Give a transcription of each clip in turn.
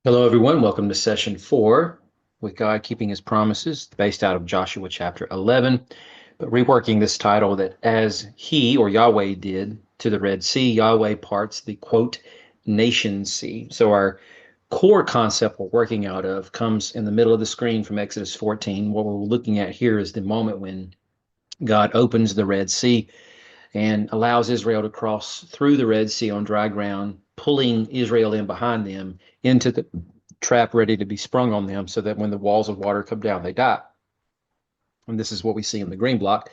Hello, everyone. Welcome to session 4 with God Keeping His Promises, based out of Joshua chapter 11. But reworking this title that as He or Yahweh did to the Red Sea, Yahweh parts the quote, nation sea. So our core concept we're working out of comes in the middle of the screen from Exodus 14. What we're looking at here is the moment when God opens the Red Sea and allows Israel to cross through the Red Sea on dry ground, pulling Israel in behind them into the trap ready to be sprung on them so that when the walls of water come down, they die. And this is what we see in the green block,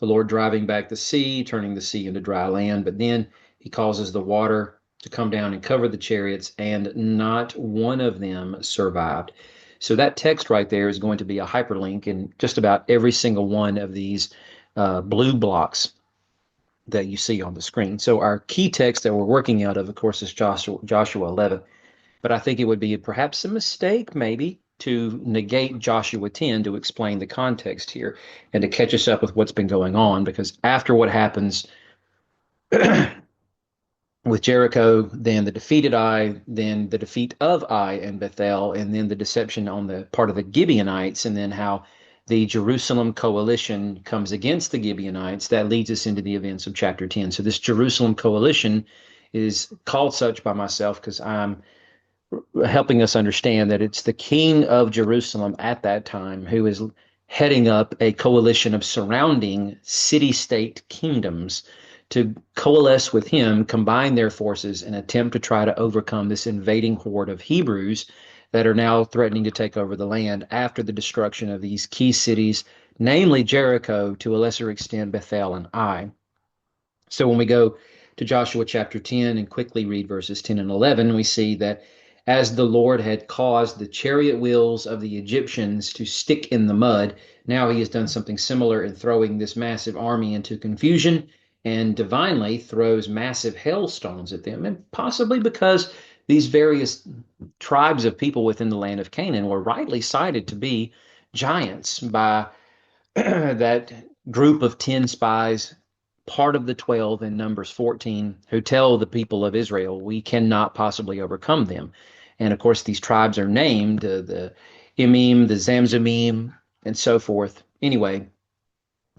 the Lord driving back the sea, turning the sea into dry land. But then he causes the water to come down and cover the chariots, and not one of them survived. So that text right there is going to be a hyperlink in just about every single one of these blue blocks that you see on the screen. So our key text that we're working out of course, is Joshua 11. But I think it would be perhaps a mistake, maybe, to negate Joshua 10 to explain the context here and to catch us up with what's been going on. Because after what happens with Jericho, then the defeated Ai, then the defeat of Ai and Bethel, and then the deception on the part of the Gibeonites, and then how the Jerusalem coalition comes against the Gibeonites, that leads us into the events of chapter 10. So this Jerusalem coalition is called such by myself because I'm helping us understand that it's the king of Jerusalem at that time who is heading up a coalition of surrounding city state kingdoms to coalesce with him, combine their forces, and attempt to try to overcome this invading horde of Hebrews that are now threatening to take over the land after the destruction of these key cities, namely Jericho, to a lesser extent Bethel and Ai. So when we go to Joshua chapter 10 and quickly read verses 10 and 11, we see that as the Lord had caused the chariot wheels of the Egyptians to stick in the mud, now he has done something similar in throwing this massive army into confusion and divinely throws massive hailstones at them. And possibly because these various tribes of people within the land of Canaan were rightly cited to be giants by that group of 10 spies, part of the 12 in Numbers 14, who tell the people of Israel, we cannot possibly overcome them. And of course, these tribes are named the Emim, the Zamzumim, and so forth. Anyway,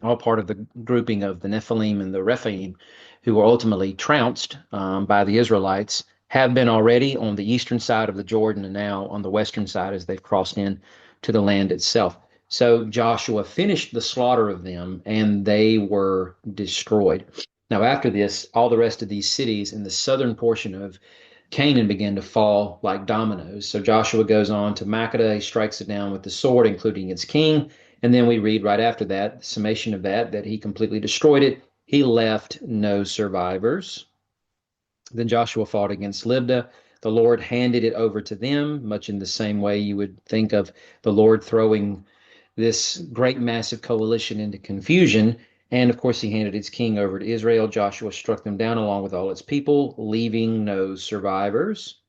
all part of the grouping of the Nephilim and the Rephaim, who were ultimately trounced by the Israelites, have been already on the eastern side of the Jordan and now on the western side as they've crossed in to the land itself. So Joshua finished the slaughter of them and they were destroyed. Now, after this, all the rest of these cities in the southern portion of Canaan began to fall like dominoes. So Joshua goes on to Makkedah. He strikes it down with the sword, including its king. And then we read right after that, the summation of that he completely destroyed it. He left no survivors. Then Joshua fought against Libnah. The Lord handed it over to them, much in the same way you would think of the Lord throwing this great massive coalition into confusion. And of course, he handed its king over to Israel. Joshua struck them down along with all its people, leaving no survivors.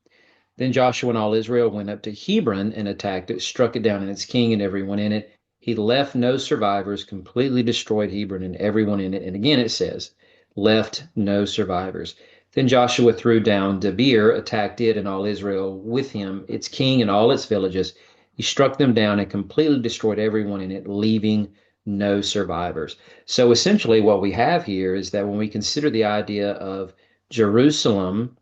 Then Joshua and all Israel went up to Hebron and attacked it, struck it down and its king and everyone in it. He left no survivors, completely destroyed Hebron and everyone in it. And again, it says, left no survivors. Then Joshua threw down Debir, attacked it and all Israel with him, its king and all its villages. He struck them down and completely destroyed everyone in it, leaving no survivors. So essentially, what we have here is that when we consider the idea of Jerusalem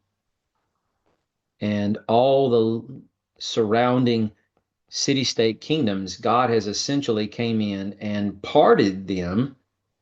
and all the surrounding city-state kingdoms, God has essentially came in and parted them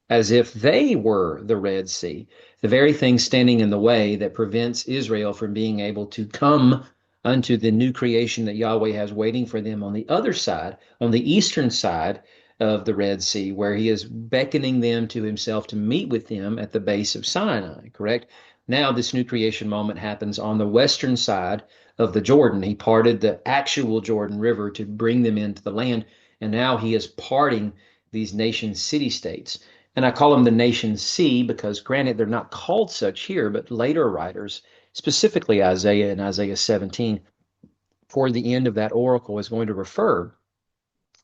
as if they were the Red Sea, the very thing standing in the way that prevents Israel from being able to come unto the new creation that Yahweh has waiting for them on the other side, on the eastern side of the Red Sea, where he is beckoning them to himself to meet with them at the base of Sinai, correct? Now, this new creation moment happens on the western side of the Jordan. He parted the actual Jordan River to bring them into the land, and now he is parting these nation city states. And I call them the nation sea because, granted, they're not called such here, but later writers, specifically Isaiah and Isaiah 17, toward the end of that oracle, is going to refer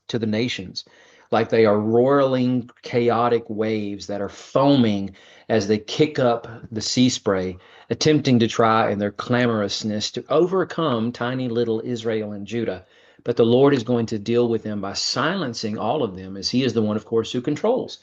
to the nations like they are roiling, chaotic waves that are foaming as they kick up the sea spray, attempting to try in their clamorousness to overcome tiny little Israel and Judah. But the Lord is going to deal with them by silencing all of them, as He is the one, of course, who controls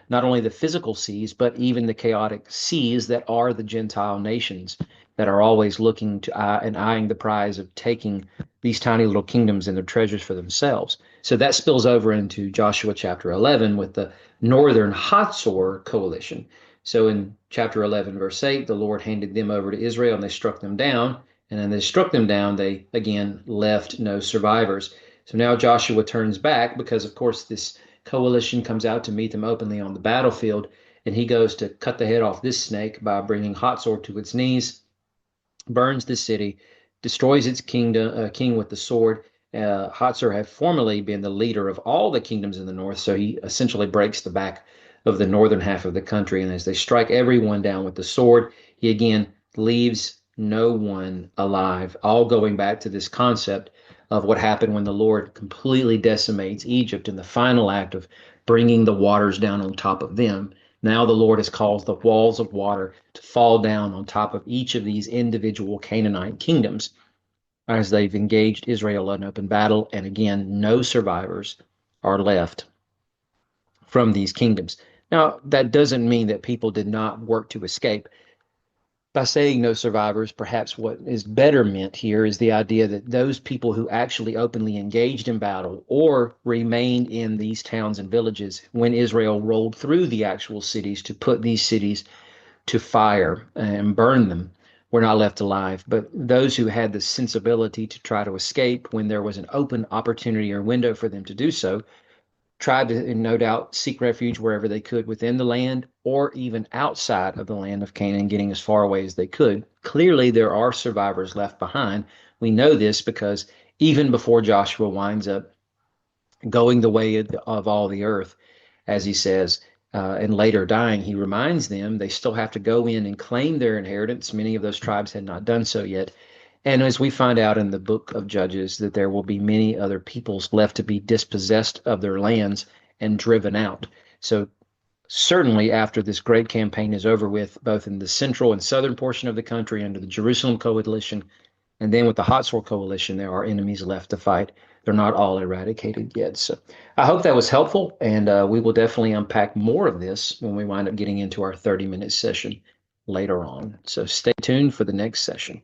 not only the physical seas, but even the chaotic seas that are the Gentile nations that are always looking to and eyeing the prize of taking these tiny little kingdoms and their treasures for themselves. So that spills over into Joshua chapter 11 with the northern Hatzor coalition. So in chapter 11, verse 8, the Lord handed them over to Israel and they struck them down. And then they struck them down, they again left no survivors. So now Joshua turns back because, of course, this coalition comes out to meet them openly on the battlefield, and he goes to cut the head off this snake by bringing Hatzor to its knees, burns the city, destroys its king with the sword. Hatzor had formerly been the leader of all the kingdoms in the north, so he essentially breaks the back of the northern half of the country, and as they strike everyone down with the sword, he again leaves no one alive, all going back to this concept of what happened when the Lord completely decimates Egypt in the final act of bringing the waters down on top of them. Now the Lord has caused the walls of water to fall down on top of each of these individual Canaanite kingdoms as they've engaged Israel in open battle. And again, no survivors are left from these kingdoms. Now, that doesn't mean that people did not work to escape. By saying no survivors, perhaps what is better meant here is the idea that those people who actually openly engaged in battle or remained in these towns and villages when Israel rolled through the actual cities to put these cities to fire and burn them were not left alive. But those who had the sensibility to try to escape when there was an open opportunity or window for them to do so tried to, no doubt, seek refuge wherever they could within the land or even outside of the land of Canaan, getting as far away as they could. Clearly, there are survivors left behind. We know this because even before Joshua winds up going the way of all the earth, as he says, and later dying, he reminds them they still have to go in and claim their inheritance. Many of those tribes had not done so yet. And as we find out in the book of Judges, that there will be many other peoples left to be dispossessed of their lands and driven out. So certainly after this great campaign is over with, both in the central and southern portion of the country under the Jerusalem coalition, and then with the Hatzor coalition, there are enemies left to fight. They're not all eradicated yet. So I hope that was helpful, and we will definitely unpack more of this when we wind up getting into our 30-minute session later on. So stay tuned for the next session.